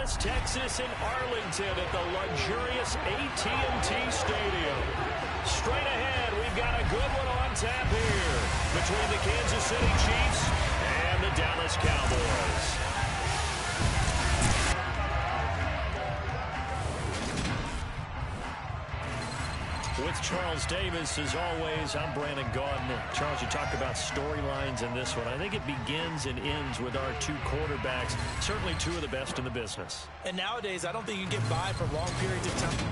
Dallas, Texas, in Arlington at the luxurious AT&T Stadium. Straight ahead, we've got a good one on tap here between the Kansas City Chiefs and the Dallas Cowboys. With Charles Davis, as always, I'm Brandon Gaudin. Charles, you talked about storylines in this one. I think it begins and ends with our two quarterbacks, certainly two of the best in the business. And nowadays, I don't think you can get by for long periods of time.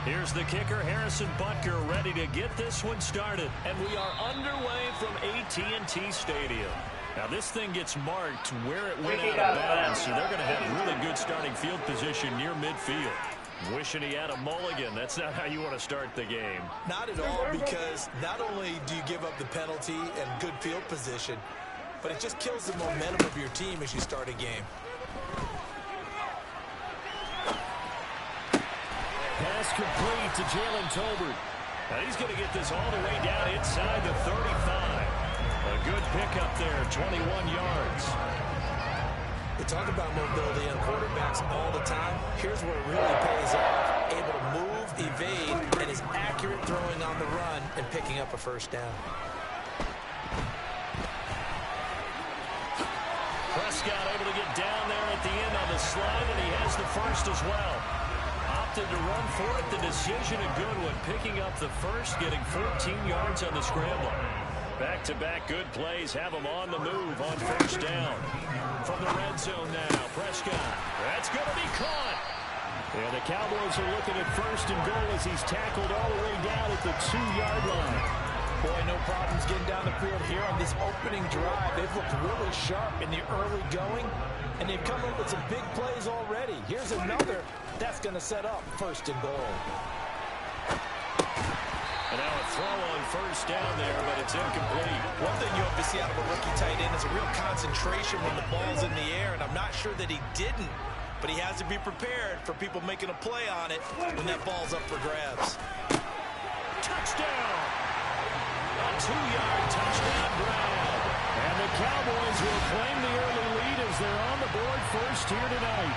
Here's the kicker, Harrison Butker, ready to get this one started. And we are underway from AT&T Stadium. Now, this thing gets marked where it went out of bounds, so they're going to have really good starting field position near midfield. Wishing he had a mulligan. That's not how you want to start the game. Not at all, because not only do you give up the penalty and good field position, but it just kills the momentum of your team as you start a game. Pass complete to Jalen Tolbert. Now he's going to get this all the way down inside the 35. A good pickup there, 21 yards. We talk about mobility on quarterbacks all the time. Here's where it really pays off. Able to move, evade, and is accurate throwing on the run and picking up a first down. Prescott able to get down there at the end on the slide, and he has the first as well. Opted to run for it. The decision a good one. Picking up the first, getting 14 yards on the scramble. Back-to-back good plays have him on the move on first down. From the red zone now, Prescott. That's going to be caught. And the Cowboys are looking at first and goal as he's tackled all the way down at the 2-yard line. Boy, no problems getting down the field here on this opening drive. They've looked really sharp in the early going, and they've come up with some big plays already. Here's another that's going to set up first and goal. And now a throw on first down there, but it's incomplete. One thing you hope to see out of a rookie tight end is a real concentration when the ball's in the air, and I'm not sure that he didn't, but he has to be prepared for people making a play on it when that ball's up for grabs. Touchdown! A 2-yard touchdown grab. And the Cowboys will claim the early lead as they're on the board first here tonight.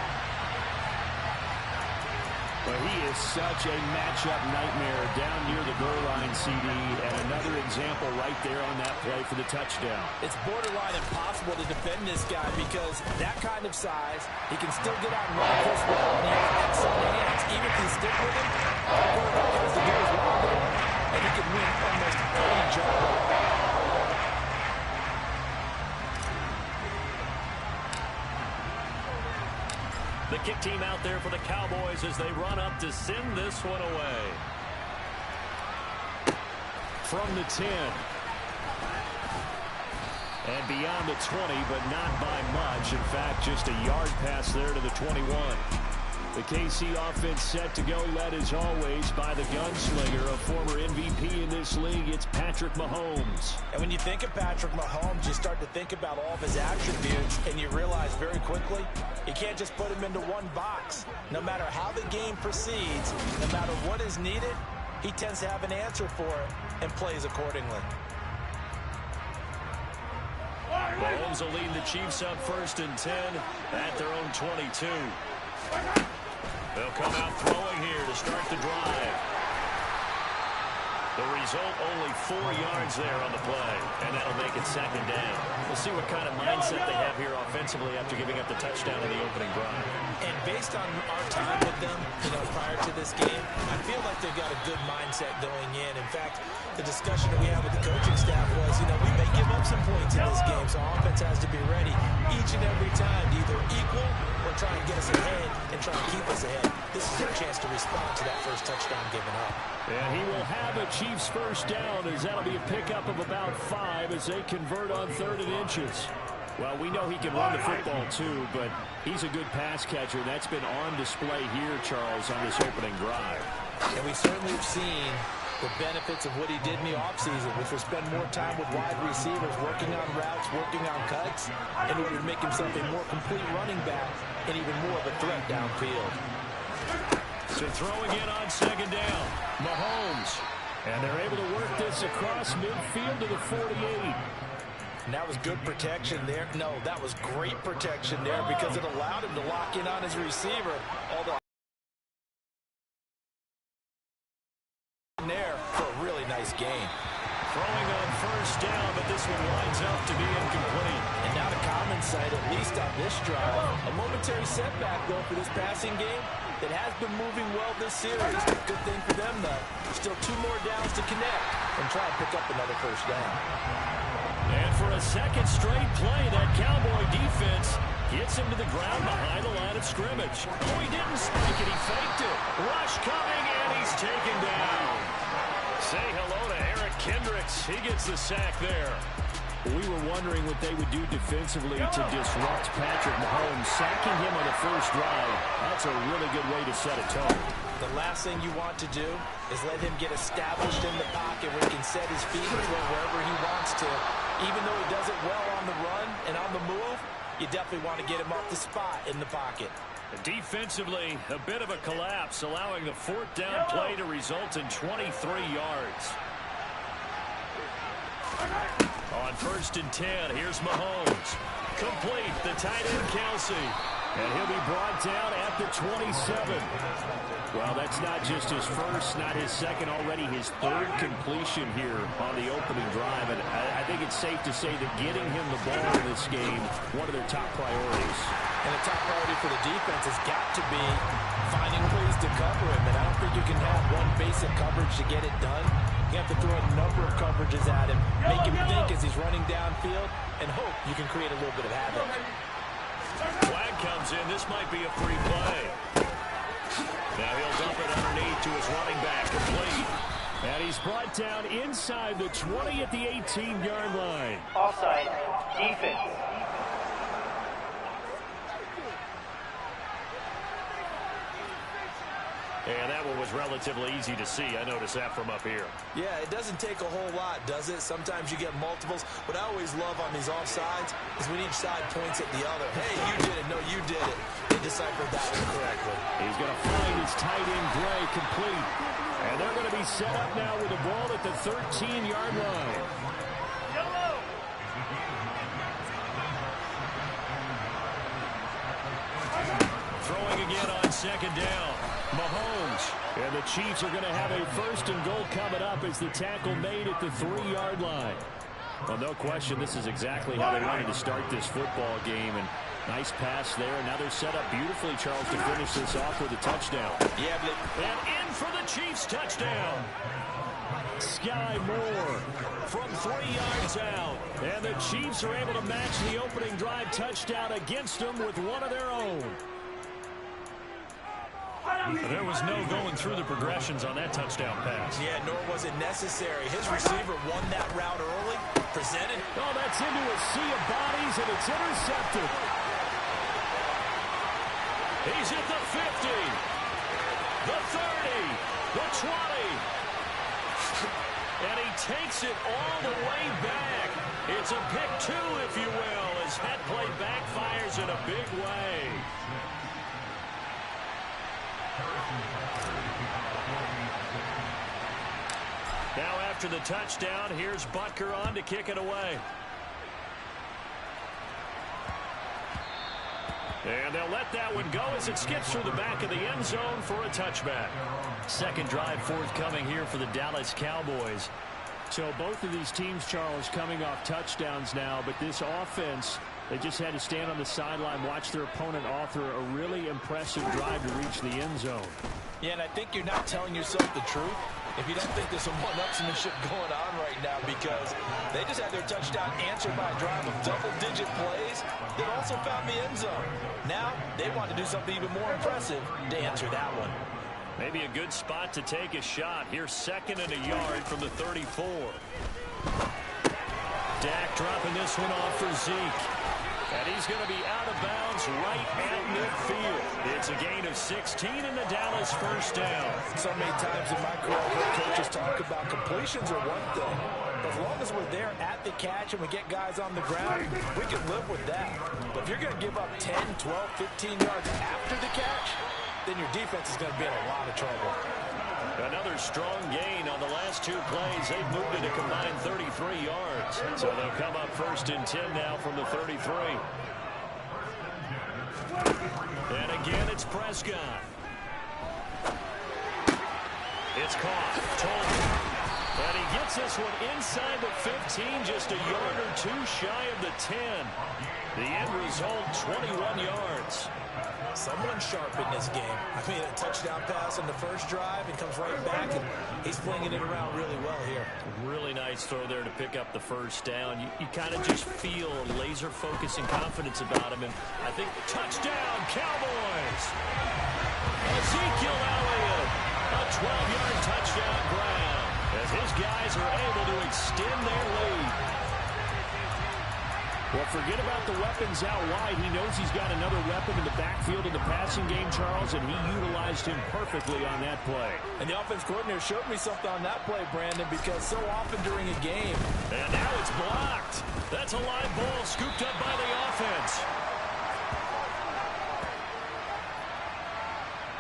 But he is such a matchup nightmare down near the goal line, CD, and another example right there on that play for the touchdown. It's borderline impossible to defend this guy because that kind of size, he can still get out and run this well, and he has excellent hands. Even if you stick with him, all the quarterback has to do is run the ball, and he can win almost any job. The kick team out there for the Cowboys as they run up to send this one away. From the 10. And beyond the 20, but not by much. In fact, just a yard pass there to the 21. The KC offense set to go, led as always by the gunslinger, a former MVP in this league. It's Patrick Mahomes. And when you think of Patrick Mahomes, you start to think about all of his attributes, and you realize very quickly, you can't just put him into one box. No matter how the game proceeds, no matter what is needed, he tends to have an answer for it and plays accordingly. Mahomes will lead the Chiefs up first and 10 at their own 22. They'll come out throwing here to start the drive. The result, only 4 yards there on the play, and that'll make it second down. We'll see what kind of mindset they have here offensively after giving up the touchdown in the opening drive. And based on our time with them, prior to this game, I feel like they've got a good mindset going in. In fact, the discussion that we had with the coaching staff was, we may give up some points in this game, so offense has to be ready each and every time to either equal or try and get us ahead and try and keep us ahead. This is their chance to respond to that first touchdown given up. And he will have a Chiefs first down, as that'll be a pickup of about 5 as they convert on 3rd and inches. Well, we know he can run the football too, but he's a good pass catcher. That's been on display here, Charles, on this opening drive. And we certainly have seen the benefits of what he did in the offseason, which was spend more time with wide receivers, working on routes, working on cuts, in order to make himself a more complete running back and even more of a threat downfield. So throw again on second down. Mahomes. And they're able to work this across midfield to the 48. And that was good protection there. No, that was great protection there because it allowed him to lock in on his receiver. Although there for a really nice gain. Throwing on first down, but this one winds up to be incomplete. And now the common sight, at least on this drive, a momentary setback, though, for this passing game that has been moving well this series. Good thing for them, though. Still 2 more downs to connect and try and pick up another first down. And for a second straight play, that Cowboy defense gets him to the ground behind the line of scrimmage. Oh, he didn't spike it. He faked it. Rush coming, and he's taken down. Say hello to Eric Kendricks. He gets the sack there. We were wondering what they would do defensively to disrupt Patrick Mahomes. Sacking him on the first drive, that's a really good way to set a tone. The last thing you want to do is let him get established in the pocket where he can set his feet and throw wherever he wants to. Even though he does it well on the run and on the move, you definitely want to get him off the spot in the pocket. Defensively, a bit of a collapse, allowing the 4th down play to result in 23 yards. On 1st and 10, here's Mahomes. Complete, the tight end Kelsey. And he'll be brought down at the 27. Well, that's not just his first, not his second, already his 3rd completion here on the opening drive. And I think it's safe to say that getting him the ball in this game, one of their top priorities. And the top priority for the defense has got to be finding ways to cover him. And I don't think you can have one basic coverage to get it done. You have to throw a number of coverages at him, make him think as he's running downfield, and hope you can create a little bit of havoc. Flag comes in. This might be a free play. Now he'll dump it underneath to his running back, complete. And he's brought down inside the 20 at the 18-yard line. Offside, defense. And that one was relatively easy to see. I noticed that from up here. Yeah, it doesn't take a whole lot, does it? Sometimes you get multiples. What I always love on these offsides is when each side points at the other. Hey, you did it. No, you did it. They deciphered that one correctly. He's going to find his tight end, Gray, complete. And they're going to be set up now with the ball at the 13-yard line. Throwing again on second down. Mahomes. And the Chiefs are going to have a 1st and goal coming up as the tackle made at the 3-yard line. Well, no question, this is exactly how they wanted to start this football game. And nice pass there. And now they're set up beautifully, Charles, to finish this off with a touchdown. Yeah, and in for the Chiefs touchdown. Sky Moore from 3 yards out. And the Chiefs are able to match the opening drive touchdown against them with one of their own. There was no going through the progressions on that touchdown pass. Yeah, nor was it necessary. His receiver won that route early, presented. Oh, that's into a sea of bodies, and it's intercepted. He's at the 50, the 30, the 20. And he takes it all the way back. It's a pick 2, if you will, as that play backfires in a big way. Now after the touchdown, here's Butker on to kick it away. And they'll let that one go as it skips through the back of the end zone for a touchback. Second drive forthcoming here for the Dallas Cowboys. So both of these teams, Charles, coming off touchdowns now, but this offense, they just had to stand on the sideline, watch their opponent author a really impressive drive to reach the end zone. Yeah, and I think you're not telling yourself the truth if you don't think there's some one-upsmanship going on right now, because they just had their touchdown answered by a drive of double-digit plays that also found the end zone. Now they want to do something even more impressive to answer that one. Maybe a good spot to take a shot. Here's 2nd and a yard from the 34. Dak dropping this one off for Zeke. And he's going to be out of bounds right at midfield. It's a gain of 16 and the Dallas first down. So many times in my career, I've heard coaches talk about completions are one thing. But as long as we're there at the catch and we get guys on the ground, we can live with that. But if you're going to give up 10, 12, 15 yards after the catch, then your defense is going to be in a lot of trouble. Another strong gain on the last two plays. They've moved it a combined 33 yards. So they'll come up first and 10 now from the 33. And again, it's Prescott. It's caught. Tolman. And he gets this one inside the 15, just a yard or two shy of the 10. The end result, 21 yards. Someone sharp in this game. I mean, a touchdown pass on the first drive and comes right back, and he's flinging it around really well here. Really nice throw there to pick up the first down. You kind of just feel laser focus and confidence about him. And I think touchdown, Cowboys. Ezekiel Elliott, a 12-yard touchdown grab as his guys are able to extend their lead. Well, forget about the weapons out wide. He knows he's got another weapon in the backfield in the passing game, Charles, and he utilized him perfectly on that play. And the offense coordinator showed me something on that play, Brandon, because so often during a game. And now it's blocked. That's a live ball scooped up by the offense.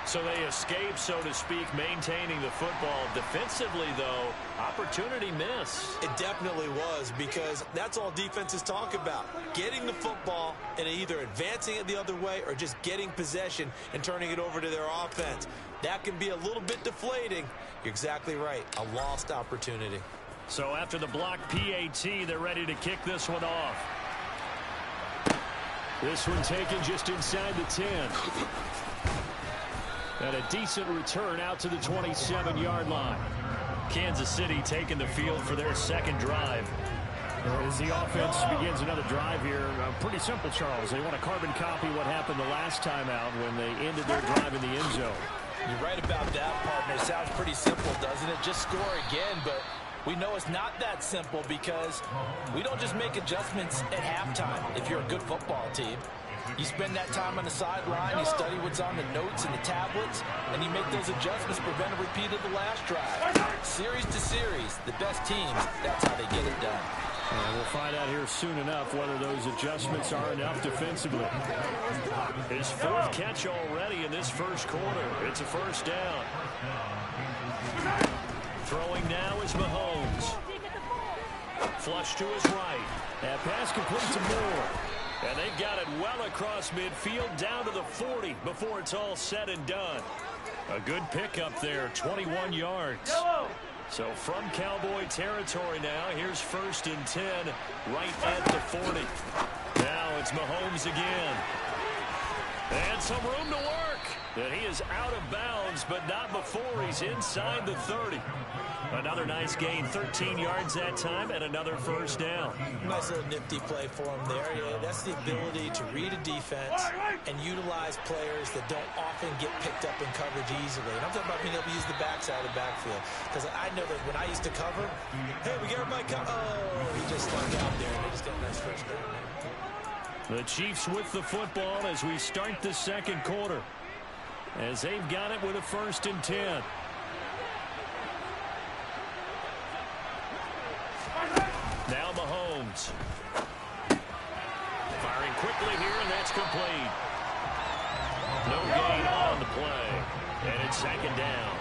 So they escape, so to speak, maintaining the football. Defensively, though, opportunity miss. It definitely was, because that's all defenses talk about. Getting the football and either advancing it the other way or just getting possession and turning it over to their offense. That can be a little bit deflating. You're exactly right. A lost opportunity. So after the blocked PAT, they're ready to kick this one off. This one taken just inside the 10. And a decent return out to the 27-yard line. Kansas City taking the field for their second drive. As the offense begins another drive here, pretty simple, Charles. They want to carbon copy what happened the last time out when they ended their drive in the end zone. You're right about that, partner. Sounds pretty simple, doesn't it? Just score again, but we know it's not that simple because we don't just make adjustments at halftime if you're a good football team. You spend that time on the sideline, you study what's on the notes and the tablets, and you make those adjustments to prevent a repeat of the last drive. Series to series, the best teams, that's how they get it done. And we'll find out here soon enough whether those adjustments are enough defensively. His fourth catch already in this first quarter. It's a first down. Throwing now is Mahomes. Flush to his right. That pass complete to Moore. And they've got it well across midfield down to the 40 before it's all said and done. A good pickup there, 21 yards. So from Cowboy territory now, here's first and 10 right at the 40. Now it's Mahomes again. And some room to work. And he is out of bounds, but not before he's inside the 30. Another nice gain, 13 yards that time, and another first down. Nice little nifty play for him there. Yeah, that's the ability to read a defense and utilize players that don't often get picked up in coverage easily. And I'm talking about being able to use the backside of the backfield. Because I know that when I used to cover, hey, we got everybody cover. Oh, he just stuck out there, and they just got a nice first down. The Chiefs with the football as we start the second quarter. As they've got it with a first and 10. Now Mahomes. Firing quickly here, and that's complete. No gain on the play. And it's second down.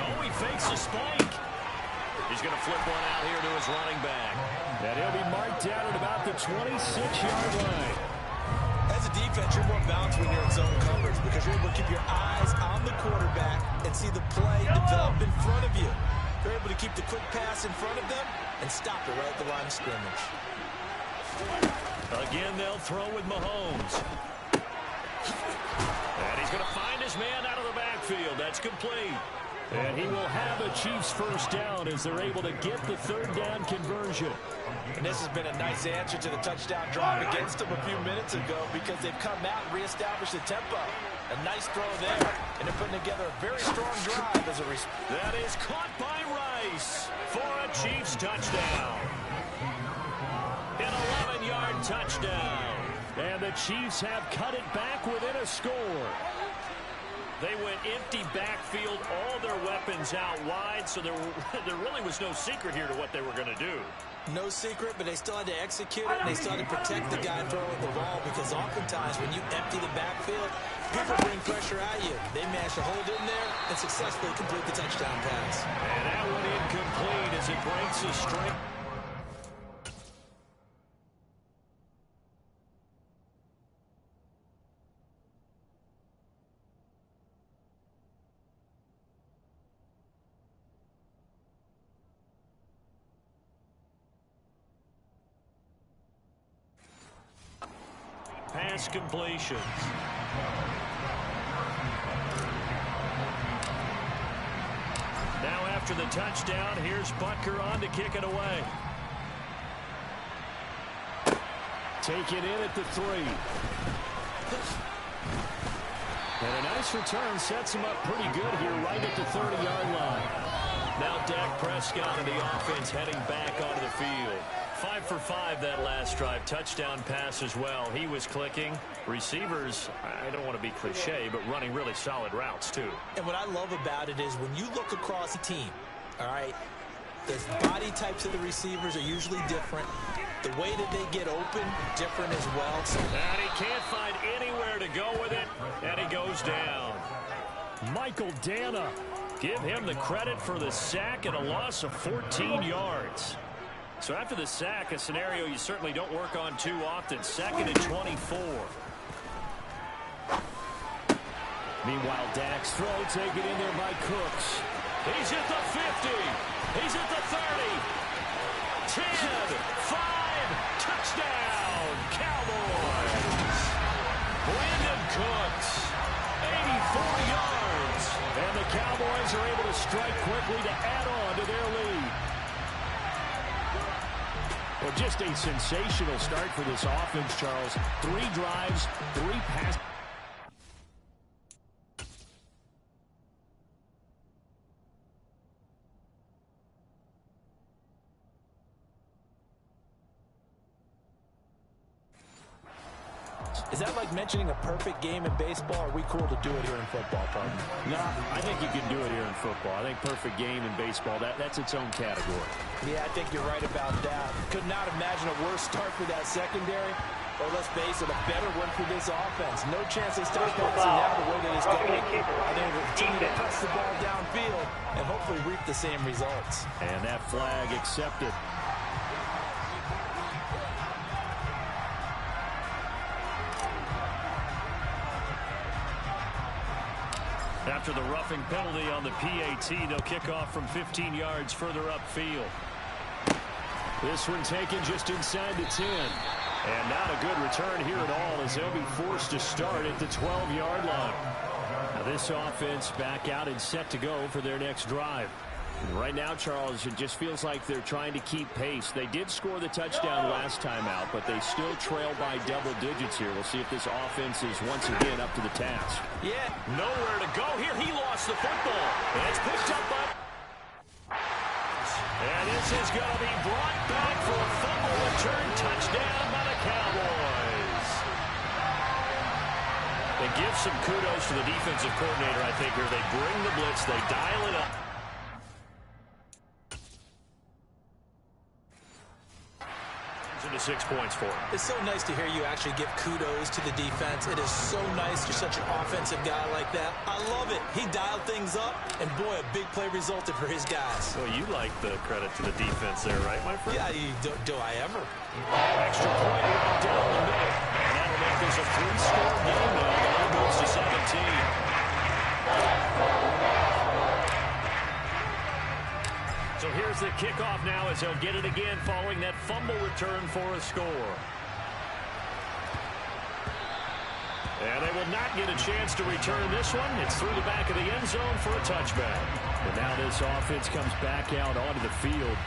Oh, he fakes a spike. He's going to flip one out here to his running back. And he'll be marked down at about the 26-yard line. As a defense, you're more balanced when you're in zone coverage because you're able to keep your eyes on the quarterback and see the play develop in front of you. You're able to keep the quick pass in front of them and stop it right at the line of scrimmage. Again, they'll throw with Mahomes. And he's going to find his man out of the backfield. That's complete. And he will have a Chiefs first down as they're able to get the third down conversion. And this has been a nice answer to the touchdown drive against them a few minutes ago because they've come out and reestablished the tempo. A nice throw there, and they're putting together a very strong drive as a response. That is caught by Rice for a Chiefs touchdown. An 11-yard touchdown. And the Chiefs have cut it back within a score. They went empty backfield, all their weapons out wide, so there really was no secret here to what they were going to do. No secret, but they still had to execute it, and they still had to protect the guy throwing the ball, because oftentimes when you empty the backfield, people bring pressure at you. They managed to hold in there and successfully complete the touchdown pass. And that one incomplete as it breaks a string. Pass completions. Now after the touchdown, here's Butker on to kick it away. Taken in at the 3. And a nice return sets him up pretty good here right at the 30-yard line. Now Dak Prescott and the offense heading back onto the field. 5 for 5 that last drive. Touchdown pass as well. He was clicking. Receivers, I don't want to be cliche, but running really solid routes too. And what I love about it is when you look across the team, all right, the body types of the receivers are usually different. The way that they get open, different as well. And he can't find anywhere to go with it, and he goes down. Michael Dana. Give him the credit for the sack and a loss of 14 yards. So after the sack, a scenario you certainly don't work on too often. 2nd and 24. Meanwhile, Dak's throw taken in there by Cooks. He's at the 50. He's at the 30. 10, 5, touchdown, Cowboys. Brandon Cooks, 84 yards. And the Cowboys are able to strike quickly to add on to their lead. Well, just a sensational start for this offense, Charles. 3 drives, 3 passes. Is that like mentioning a perfect game in baseball? Or are we cool to do it here in football, partner? No, I think you can do it here in football. I think perfect game in baseball, that's its own category. Yeah, I think you're right about that. Could not imagine a worse start for that secondary. Or let's face it, a better one for this offense. No chance they start passing now the way that it's going. I think they'll continue to press the ball downfield and hopefully reap the same results. And that flag accepted. After the roughing penalty on the PAT, they'll kick off from 15 yards further upfield. This one taken just inside the 10. And not a good return here at all as they'll be forced to start at the 12-yard line. Now this offense back out and set to go for their next drive. And right now, Charles, it just feels like they're trying to keep pace. They did score the touchdown last time out, but they still trail by double digits here. We'll see if this offense is once again up to the task. Yeah. Nowhere to go here. He lost the football. And it's picked up by... And this is going to be brought back for a fumble return touchdown by the Cowboys. They give some kudos to the defensive coordinator, I think, here. They bring the blitz. They dial it up. To 6 points for him. It's so nice to hear you actually give kudos to the defense. It is so nice. You're such an offensive guy like that. I love it. He dialed things up, and boy, a big play resulted for his guys. Well, you like the credit to the defense there, right, my friend? Yeah, do I ever? Extra point right down the middle. And that'll make this a 3-score game now. The line goes to 17. So here's the kickoff now as they'll get it again following that fumble return for a score. And they will not get a chance to return this one. It's through the back of the end zone for a touchback. And now this offense comes back out onto the field.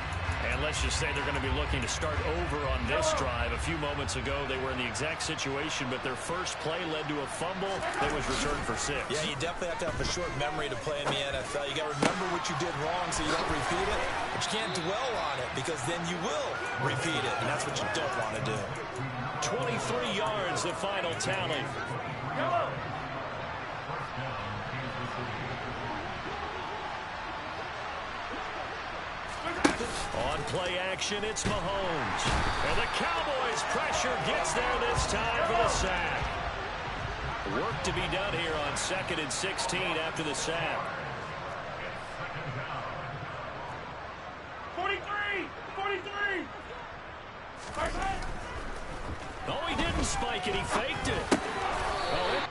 And let's just say they're going to be looking to start over on this drive. A few moments ago, they were in the exact situation, but their first play led to a fumble that was returned for 6. Yeah, you definitely have to have a short memory to play in the NFL. You got to remember what you did wrong so you don't repeat it, but you can't dwell on it because then you will repeat it, and that's what you don't want to do. 23 yards, the final tally. On play action, it's Mahomes. And the Cowboys' pressure gets there this time for the sack. Work to be done here on 2nd and 16 after the sack. 43! Oh, he didn't spike it. He faked it. Oh,